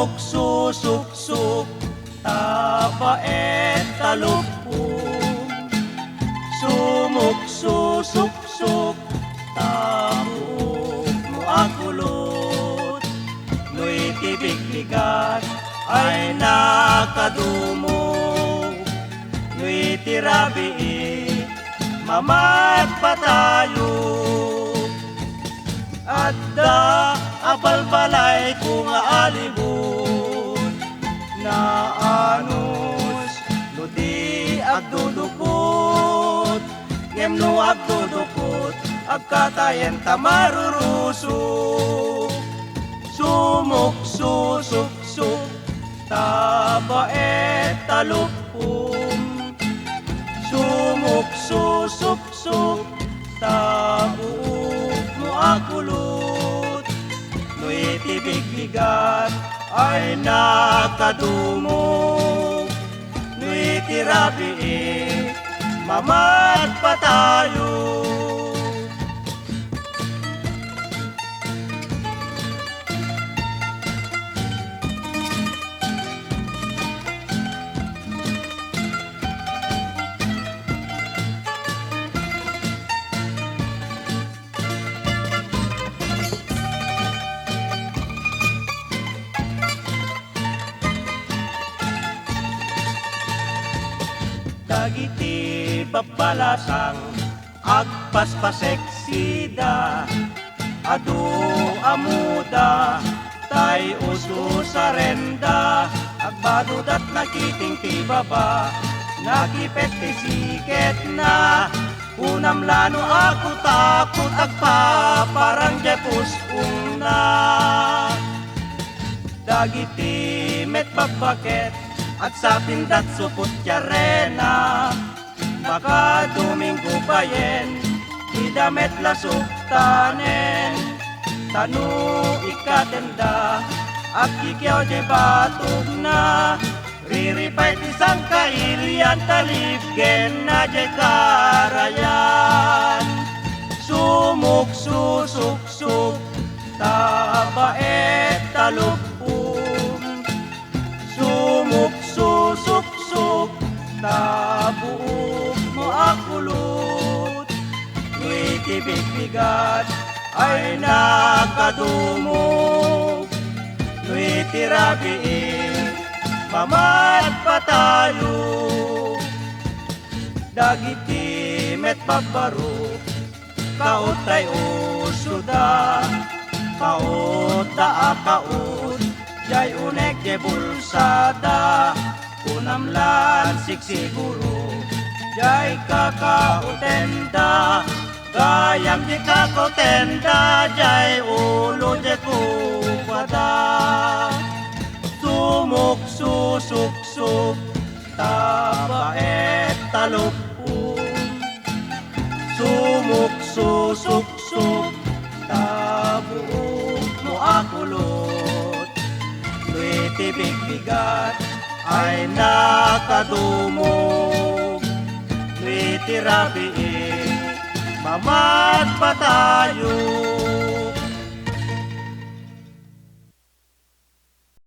Sumok susuksok, tapaet talupong. Sumok susuksok, tabuok mo akulot. No'y tibig-bigat ay nakadumog. No'y tirabi, mamat pa tayo. At da abalbalay kung aalibot na anos no di agdudukot. Ngem no agdudukot agkatayen tamarurusok. Sumok susuksok, tabaet talupong. Sumok susuksok, tabuok mo akulot. No'y tibig-bigat ay nakadumog. No'y tirabi, mamat pa tayo. Dagiti babalasang agpaspaseksida, adu amuda tay uso sarenda. Agbadudat nakiting tibaba, nakipet ti siket na. Unam lano ako takot agpaparang jepus una. Dagiti met bagbaket at sa pindat supot yarena. Baka Domingo bayen, idamet lasok tanen. Tanu ikatenda, at kikyaw je batog na. Riripay tisang kailian, talibgen na je karayan. Sumok susuksok, tabaet talupong. Sumok susuksok, tabuok mo akulot. No'y tibig-bigat ay nakadumog. No'y tirabi, mamat pa tayo. Dagiti met bagbaro, kaot tay usuda. Kaot da akaot, jay unek je bulsada. Unamlan siksiguro, jay kakautenda. Gayam je kakautenda, jay ulo je kupada. Sumok susuksok, tabaet talupong. Sumok susuksok, tabuok mo akulot. No'y tibig-bigat ay nakadumog. No'y tirabi, mamat pa tayo.